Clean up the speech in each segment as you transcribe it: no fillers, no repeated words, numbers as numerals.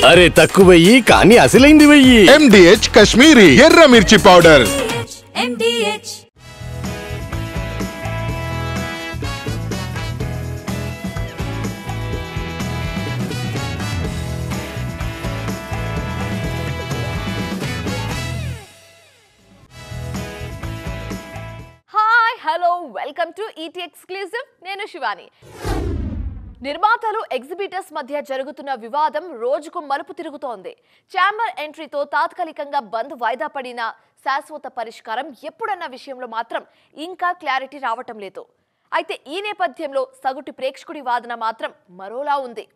అరే తక్కువయ్యి కానీ అసలైంది వెయ్యి. MDH కాశ్మీరీ ఎర్ర మిర్చి powder. MDH. Hello welcome to ET exclusive. నేను శివాని. నిర్మాతలు ఎగ్జిబిటర్స్ మధ్య జరుగుతున్న వివాదం రోజుకు మలుపు తిరుగుతోంది. ఛాంబర్ ఎంట్రీతో తాత్కాలికంగా బంద్ వాయిదా పడిన శాశ్వత పరిష్కారం ఎప్పుడన్న విషయంలో మాత్రం ఇంకా క్లారిటీ రావటం లేదు. అయితే ఈ నేపథ్యంలో సగటు ప్రేక్షకుడి వాదన మాత్రం మరోలా ఉంది.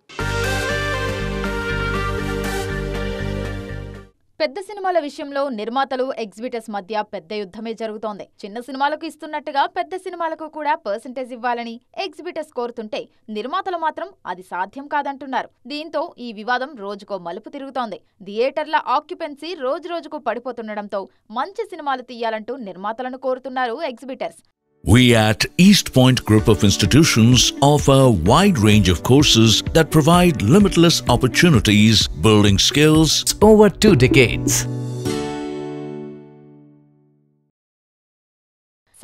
పెద్ద సినిమాల విషయంలో నిర్మాతలు ఎగ్జిబిటర్స్ మధ్య పెద్ద యుద్ధమే జరుగుతోంది. చిన్న సినిమాలకు ఇస్తున్నట్టుగా పెద్ద సినిమాలకు కూడా పర్సెంటేజ్ ఇవ్వాలని ఎగ్జిబిటర్స్ కోరుతుంటే నిర్మాతలు మాత్రం అది సాధ్యం కాదంటున్నారు. దీంతో ఈ వివాదం రోజుకో మలుపు తిరుగుతోంది. థియేటర్ల ఆక్యుపెన్సీ రోజురోజుకు పడిపోతుండటంతో మంచి సినిమాలు తీయాలంటూ నిర్మాతలను కోరుతున్నారు exhibitors. We at East Point Group of Institutions offer a wide range of courses that provide limitless opportunities, building skills over 2 decades.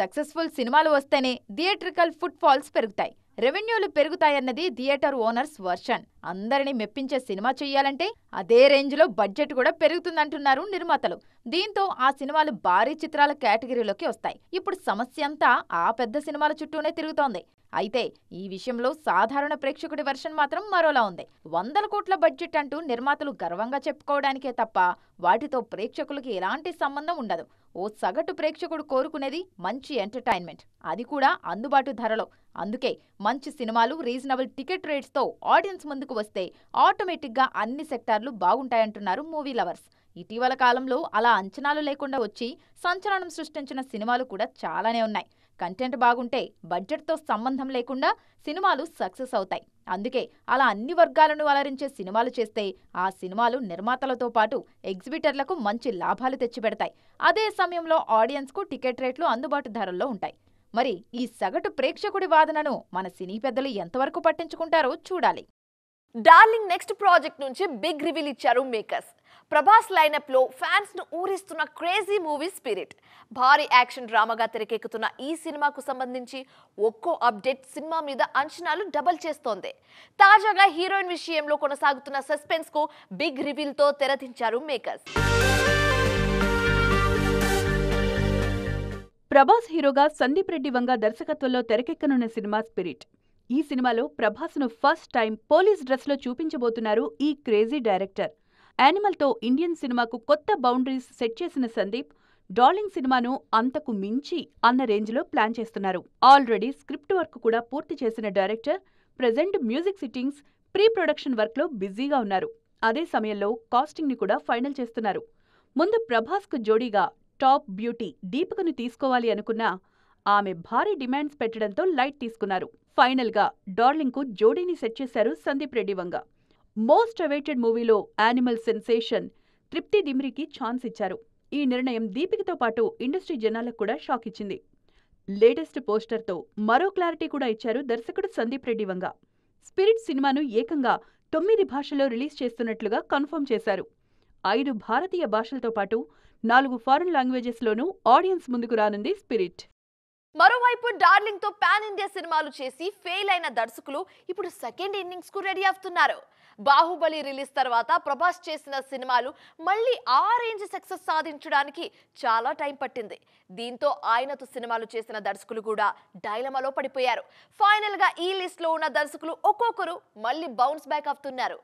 Successful సినిమాలు వస్తేనే థియేట్రికల్ ఫుట్ఫాల్స్ పెరుగుతాయి, రెవెన్యూలు పెరుగుతాయన్నది థియేటర్ ఓనర్స్ వర్షన్. అందరినీ మెప్పించే సినిమా చెయ్యాలంటే అదే రేంజ్లో బడ్జెట్ కూడా పెరుగుతుందంటున్నారు నిర్మాతలు. దీంతో ఆ సినిమాలు భారీ చిత్రాల కేటగిరీలోకి వస్తాయి. ఇప్పుడు సమస్య అంతా ఆ పెద్ద సినిమాల చుట్టూనే తిరుగుతోంది. అయితే ఈ విషయంలో సాధారణ ప్రేక్షకుడి వెర్షన్ మాత్రం మరోలా ఉంది. 100 కోట్ల బడ్జెట్ అంటూ నిర్మాతలు గర్వంగా చెప్పుకోవడానికే తప్ప వాటితో ప్రేక్షకులకి ఎలాంటి సంబంధం ఉండదు. ఓ సగటు ప్రేక్షకుడు కోరుకునేది మంచి ఎంటర్టైన్మెంట్, అది కూడా అందుబాటు ధరలో. అందుకే మంచి సినిమాలు రీజనబుల్ టికెట్ రేట్స్తో ఆడియన్స్ ముందుకు వస్తే ఆటోమేటిక్గా అన్ని సెక్టార్లు బాగుంటాయంటున్నారు మూవీ లవర్స్. ఇటీవల కాలంలో అలా అంచనాలు లేకుండా వచ్చి సంచలనం సృష్టించిన సినిమాలు కూడా చాలానే ఉన్నాయి. కంటెంట్ బాగుంటే బడ్జెట్తో సంబంధం లేకుండా సినిమాలు సక్సెస్ అవుతాయి. అందుకే అలా అన్ని వర్గాలను అలరించే సినిమాలు చేస్తే ఆ సినిమాలు నిర్మాతలతో పాటు ఎగ్జిబిటర్లకు మంచి లాభాలు తెచ్చిపెడతాయి. అదే సమయంలో ఆడియన్స్కు టికెట్ రేట్లు అందుబాటు ధరల్లో ఉంటాయి. మరి ఈ సగటు ప్రేక్షకుడి వాదనను మన సినీ పెద్దలు ఎంతవరకు పట్టించుకుంటారో చూడాలి. డార్లింగ్ నెక్స్ట్ ప్రాజెక్ట్ నుంచి బిగ్ రివీల్ ఇచ్చారు మేకర్స్. ప్రభాస్ లైనప్ లో ఫ్యాన్స్ ను ఊరిస్తున్న క్రేజీ మూవీ స్పిరిట్. భారీ యాక్షన్ డ్రామాగా తెరకెక్కుతున్న ఈ సినిమాకు సంబంధించి ఒక్కో అప్డేట్ సినిమా మీద అంచనాలు డబల్ చేస్తోంది. తాజాగా హీరోయిన్ విషయంలో కొనసాగుతున్న సస్పెన్స్ కు బిగ్ రివీల్ తో తెరదించారు మేకర్స్. ప్రభాస్ హీరోగా సందీప్ రెడ్డి వంగ దర్శకత్వంలో తెరకెక్కనున్న సినిమా స్పిరిట్. ఈ సినిమాలో ప్రభాస్ను ఫస్ట్ టైం పోలీస్ డ్రెస్లో చూపించబోతున్నారు ఈ క్రేజీ డైరెక్టర్. యానిమల్తో ఇండియన్ సినిమాకు కొత్త బౌండరీస్ సెట్ చేసిన సందీప్ డార్లింగ్ సినిమాను అంతకు మించి అన్న రేంజ్లో ప్లాన్ చేస్తున్నారు. ఆల్రెడీ స్క్రిప్ట్ వర్క్ కూడా పూర్తి చేసిన director present music sittings, pre production వర్క్లో బిజీగా ఉన్నారు. అదే సమయంలో కాస్టింగ్ని కూడా ఫైనల్ చేస్తున్నారు. ముందు ప్రభాస్కు జోడీగా టాప్ బ్యూటీ దీపికను తీసుకోవాలి అనుకున్నా ఆమె భారీ డిమాండ్స్ పెట్టడంతో లైట్ తీసుకున్నారు. ఫైనల్గా డార్లింగ్కు జోడీని సెట్ చేశారు సందీప్ రెడ్డి వంగ. మోస్ట్ అవైటెడ్ మూవీలో యానిమల్ సెన్సేషన్ తృప్తి దిమ్రికి ఛాన్స్ ఇచ్చారు. ఈ నిర్ణయం దీపికతో పాటు ఇండస్ట్రీ జనాలకు కూడా షాక్ ఇచ్చింది. లేటెస్ట్ పోస్టర్తో మరో క్లారిటీ కూడా ఇచ్చారు దర్శకుడు సందీప్ రెడ్డి వంగ. స్పిరిట్ సినిమాను ఏకంగా 9 భాషల్లో రిలీజ్ చేస్తున్నట్లుగా కన్ఫర్మ్ చేశారు. 5 భారతీయ భాషలతో పాటు 4 ఫారెన్ లాంగ్వేజెస్లోనూ ఆడియన్స్ ముందుకు రానుంది స్పిరిట్. మరోవైపు డార్లింగ్ తో పాన్ ఇండియా సినిమాలు చేసి ఫెయిల్ అయిన దర్శకులు ఇప్పుడు సెకండ్ ఇన్నింగ్స్ కు రెడీ అవుతున్నారు. బాహుబలి రిలీజ్ తర్వాత ప్రభాస్ చేసిన సినిమాలు మళ్ళీ ఆ రేంజ్ సక్సెస్ సాధించడానికి చాలా టైం పట్టింది. దీంతో ఆయనతో సినిమాలు చేసిన దర్శకులు కూడా డైలమాలో పడిపోయారు. ఫైనల్ గా ఈ లిస్ట్ లో ఉన్న దర్శకులు ఒక్కొక్కరు మళ్ళీ బౌన్స్ బ్యాక్ అవుతున్నారు.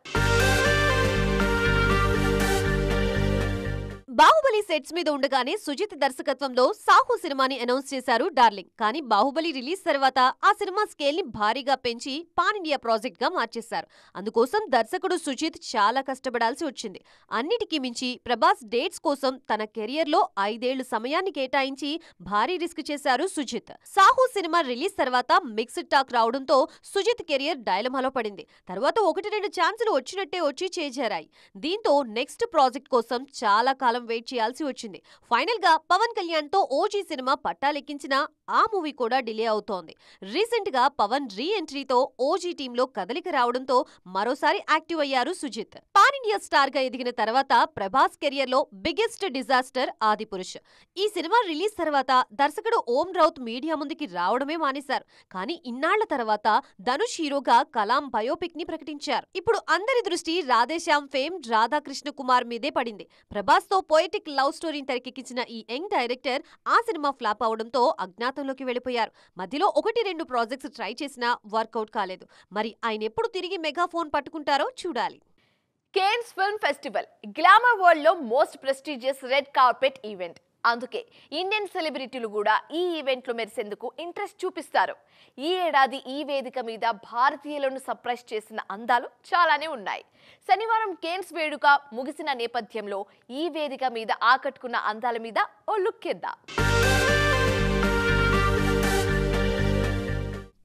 బాహుబలి సెట్స్ మీద ఉండగానే సుజిత్ దర్శకత్వంలో సాహు సినిమాని అనౌన్స్ చేశారు డార్లింగ్. కానీ బాహుబలి రిలీజ్ తర్వాత ఆ సినిమా స్కేల్ ని భారీగా పెంచి పాన్ ఇండియా ప్రాజెక్ట్ గా మార్చేశారు. అందుకోసం దర్శకుడు సుజిత్ చాలా కష్టపడాల్సి వచ్చింది. అన్నిటికీ మించి ప్రభాస్ డేట్స్ కోసం తన కెరియర్ లో 5 ఏళ్లు సమయాన్ని కేటాయించి భారీ రిస్క్ చేశారు సుజిత్. సాహు సినిమా రిలీజ్ తర్వాత మిక్స్డ్ టాక్ రావడంతో సుజిత్ కెరియర్ డైలమాలో పడింది. తర్వాత 1-2 ఛాన్సులు వచ్చినట్టే వచ్చి చేజారాయి. దీంతో నెక్స్ట్ ప్రాజెక్ట్ కోసం చాలా కాలం వెయిట్ చేయాల్సి వచ్చింది. ఫైనల్ గా పవన్ కళ్యాణ్ తో ఓజీ సినిమా పట్టాలెక్కించినా ఆ మూవీ కూడా డిలే అవుతోంది. రీసెంట్ గా పవన్ రీ ఎంట్రీతో ఓజీ టీంలో కదలిక రావడంతో మరోసారి యాక్టివ్ అయ్యారు సుజిత్. పాన్ ఇండియా స్టార్ గా ఎదిగిన తర్వాత ప్రభాస్ కెరియర్ లో బిగ్గెస్ట్ డిజాస్టర్ ఆదిపురుష్. ఈ సినిమా రిలీజ్ తర్వాత దర్శకుడు ఓం రౌత్ మీడియా ముందుకి రావడమే మానేశారు. కానీ ఇన్నాళ్ల తర్వాత ధనుష్ హీరోగా కలాం బయోపిక్ ని ప్రకటించారు. ఇప్పుడు అందరి దృష్టి రాధేశ్యామ్ ఫేమ్ రాధాకృష్ణ కుమార్ మీదే పడింది. ప్రభాస్ తో పోయటిక్ లవ్ స్టోరీని తెరకెక్కించిన ఈ యంగ్ డైరెక్టర్ ఆ సినిమా ఫ్లాప్ అవడంతో అజ్ఞాతంలోకి వెళ్లిపోయారు. మధ్యలో 1-2 ప్రాజెక్ట్స్ ట్రై చేసినా వర్కౌట్ కాలేదు. మరి ఆయన ఎప్పుడు తిరిగి మెగాఫోన్ పట్టుకుంటారో చూడాలి. Cannes film festival glamour world లో most prestigious red carpet event. అందుకే ఇండియన్ సెలబ్రిటీలు కూడా ఈ ఈవెంట్ లో మెరిసేందుకు ఇంట్రెస్ట్ చూపిస్తారు. ఈ ఏడాది ఈ వేదిక మీద భారతీయులను సర్ప్రైజ్ చేసిన అందాలు చాలానే ఉన్నాయి. శనివారం కేన్స్ వేడుక ముగిసిన నేపథ్యంలో ఈ వేదిక మీద ఆకట్టుకున్న అందాల మీద ఓ లుక్ ఇద్దాం.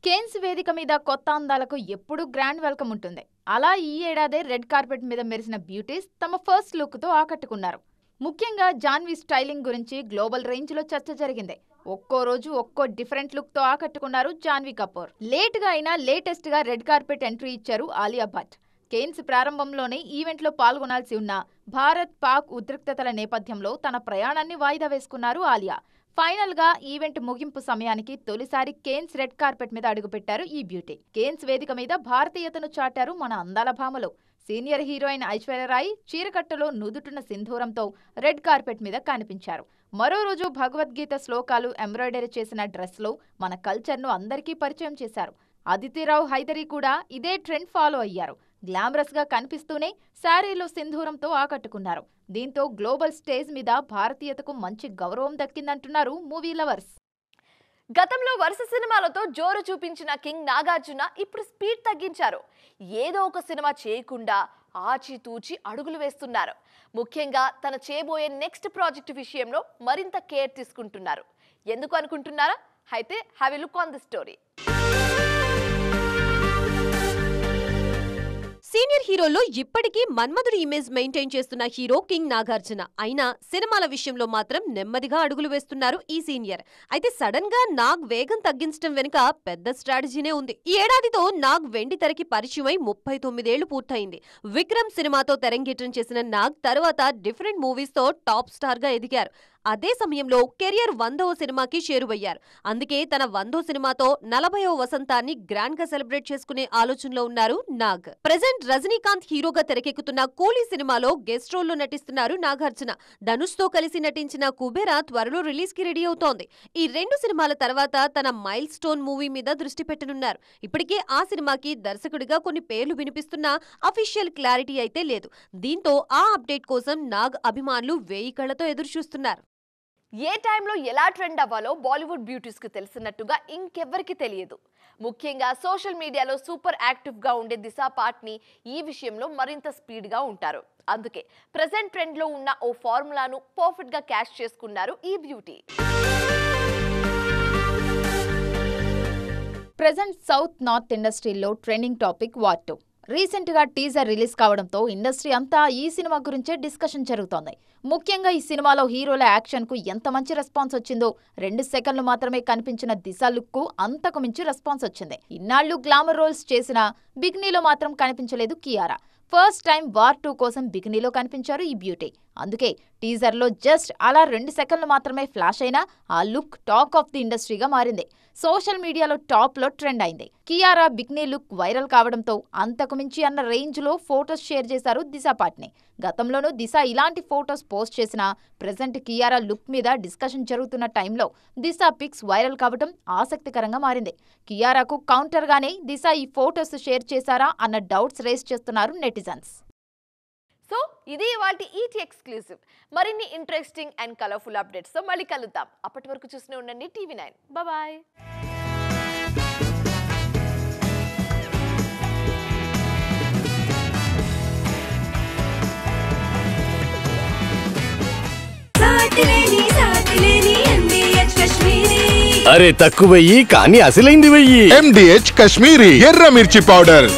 కేన్స్ వేదిక మీద కొత్త అందాలకు ఎప్పుడూ గ్రాండ్ వెల్కమ్ ఉంటుంది. అలా ఈ ఏడాదే రెడ్ కార్పెట్ మీద మెరిసిన బ్యూటీస్ తమ ఫస్ట్ లుక్ తో ఆకట్టుకున్నారు. ముఖ్యంగా జాన్వీ స్టైలింగ్ గురించి గ్లోబల్ రేంజ్ లో చర్చ జరిగింది. ఒక్కో రోజు ఒక్కో డిఫరెంట్ లుక్ తో ఆకట్టుకున్నారు జాన్వీ కపూర్. లేట్ గా అయినా లేటెస్ట్ గా రెడ్ కార్పెట్ ఎంట్రీ ఇచ్చారు ఆలియా భట్. కేన్స్ ప్రారంభంలోనే ఈవెంట్ లో పాల్గొనాల్సి ఉన్న భారత్ పాక్ ఉద్రిక్తతల నేపథ్యంలో తన ప్రయాణాన్ని వాయిదా వేసుకున్నారు ఆలియా. ఫైనల్ గా ఈవెంట్ ముగింపు సమయానికి తొలిసారి కేన్స్ రెడ్ కార్పెట్ మీద అడుగుపెట్టారు ఈ బ్యూటీ. కేన్స్ వేదిక మీద భారతీయతను చాటారు మన అందాల భామలు. సీనియర్ హీరోయిన్ ఐశ్వర్యరాయ్ చీరకట్టలో నుదుటున్న సింధూరంతో రెడ్ కార్పెట్ మీద కనిపించారు. మరో రోజు భగవద్గీత శ్లోకాలు ఎంబ్రాయిడరీ చేసిన డ్రెస్ లో మన కల్చర్ ను అందరికీ పరిచయం చేశారు. అదితిరావు హైదరీ కూడా ఇదే ట్రెండ్ ఫాలో అయ్యారు. గ్లామరస్ గా కనిపిస్తూనే శారీలో సింధూరంతో ఆకట్టుకున్నారు. దీంతో గ్లోబల్ స్టేజ్ మీద భారతీయతకు మంచి గౌరవం దక్కిందంటున్నారు మూవీ లవర్స్. గతంలో వరుస సినిమాలతో జోరు చూపించిన కింగ్ నాగార్జున ఇప్పుడు స్పీడ్ తగ్గించారు. ఏదో ఒక సినిమా చేయకుండా ఆచితూచి అడుగులు వేస్తున్నారు. ముఖ్యంగా తన చేయబోయే నెక్స్ట్ ప్రాజెక్ట్ విషయంలో మరింత కేర్ తీసుకుంటున్నారు. ఎందుకు అనుకుంటున్నారా? అయితే have a look on the story. Senior హీరోలో ఇప్పటికీ మన్మధుడి ఇమేజ్ మెయింటైన్ చేస్తున్న హీరో కింగ్ నాగార్జున. అయినా సినిమాల విషయంలో మాత్రం నెమ్మదిగా అడుగులు వేస్తున్నారు ఈ సీనియర్. అయితే సడన్ గా నాగ్ వేగం తగ్గించడం వెనుక పెద్ద స్ట్రాటజీనే ఉంది. ఈ ఏడాదితో నాగ్ వెండి తెరకి పరిచయమై 39 ఏళ్లు పూర్తయింది. విక్రమ్ సినిమాతో తెరంగేట్రం చేసిన నాగ్ తర్వాత డిఫరెంట్ మూవీస్ తో టాప్ స్టార్ గా ఎదిగారు. అదే సమయంలో కెరియర్ 100వ సినిమాకి చేరువయ్యారు. అందుకే తన 100వ సినిమాతో 40వ వసంతాన్ని గ్రాండ్ గా సెలబ్రేట్ చేసుకునే ఆలోచనలో ఉన్నారు నాగ్. ప్రెజెంట్ రజనీకాంత్ హీరోగా తెరకెక్కుతున్న కూలీ సినిమాలో గెస్ట్ రోల్ లో నటిస్తున్నారు నాగార్జున. ధనుష్ తో కలిసి నటించిన కుబేరా త్వరలో రిలీజ్ కి రెడీ అవుతోంది. ఈ 2 సినిమాల తర్వాత తన మైల్ స్టోన్ మూవీ మీద దృష్టి పెట్టనున్నారు. ఇప్పటికే ఆ సినిమాకి దర్శకుడిగా కొన్ని పేర్లు వినిపిస్తున్నా అఫీషియల్ క్లారిటీ అయితే లేదు. దీంతో ఆ అప్డేట్ కోసం నాగ్ అభిమానులు 1000 కళ్లతో ఎదురు చూస్తున్నారు. ఏ టైంలో ఎలా ట్రెండ్ అవ్వాలో బాలీవుడ్ బ్యూటీస్ కు తెలిసినట్టుగా ఇంకెవ్వరికి తెలియదు. ముఖ్యంగా సోషల్ మీడియాలో సూపర్ యాక్టివ్ గా ఉండే దిశా పాట్ని ఈ విషయంలో మరింత స్పీడ్ గా ఉంటారు. అందుకే ప్రెజెంట్ ట్రెండ్ లో ఉన్న ఓ ఫార్ములాను పర్ఫెక్ట్ గా క్యాష్ చేసుకున్నారు ఈ బ్యూటీ. ప్రెజెంట్ సౌత్ నార్త్ ఇండస్ట్రీలో ట్రెండింగ్ టాపిక్ వార్ 2. రీసెంట్ గా టీజర్ రిలీజ్ కావడంతో ఇండస్ట్రీ అంతా ఈ సినిమా గురించే డిస్కషన్ జరుగుతోంది. ముఖ్యంగా ఈ సినిమాలో హీరోల యాక్షన్ కు ఎంత మంచి రెస్పాన్స్ వచ్చిందో 2 సెకండ్లు మాత్రమే కనిపించిన దిశ లుక్ కు అంతకు మించి రెస్పాన్స్ వచ్చింది. ఇన్నాళ్లు గ్లామర్ రోల్స్ చేసిన బికినీలో మాత్రం కనిపించలేదు కియారా. ఫస్ట్ టైం వార్ 2 కోసం బికినీలో కనిపించారు ఈ బ్యూటీ. అందుకే టీజర్ లో జస్ట్ అలా 2 సెకండ్లు మాత్రమే ఫ్లాష్ అయినా ఆ లుక్ టాక్ ఆఫ్ ది ఇండస్ట్రీగా మారింది. సోషల్ మీడియాలో టాప్ లో ట్రెండ్ అయింది. కియారా బికినీ లుక్ వైరల్ కావడంతో అంతకు మించి అన్న రేంజ్ లో ఫోటోస్ షేర్ చేశారు దిశా పాట్ని. గతంలోనూ దిశ ఇలాంటి ఫోటోస్ పోస్ట్ చేసినా ప్రెజెంట్ కియారా లుక్ మీద డిస్కషన్ జరుగుతున్న టైంలో దిశ పిక్స్ వైరల్ కావడం ఆసక్తికరంగా మారింది. కియారాకు కౌంటర్ గానే దిశ ఈ ఫోటోస్ షేర్ చేశారా అన్న డౌట్స్ రేస్ చేస్తున్నారు నెటిజన్స్. సో ఇది ఇవాల్టి ఈటీ ఎక్స్క్లూసివ్. మరిన్ని ఇంట్రెస్టింగ్ అండ్ కలర్ఫుల్ అప్డేట్స్ తో మళ్ళీ కలుద్దాం. అప్పటి వరకు చూస్తూనే ఉండండి TV9. బాయ్. అరే తక్కువయ్యి కానీ అసలైంది వెయ్యి. MDH కాశ్మీరీ ఎర్ర మిర్చి పౌడర్.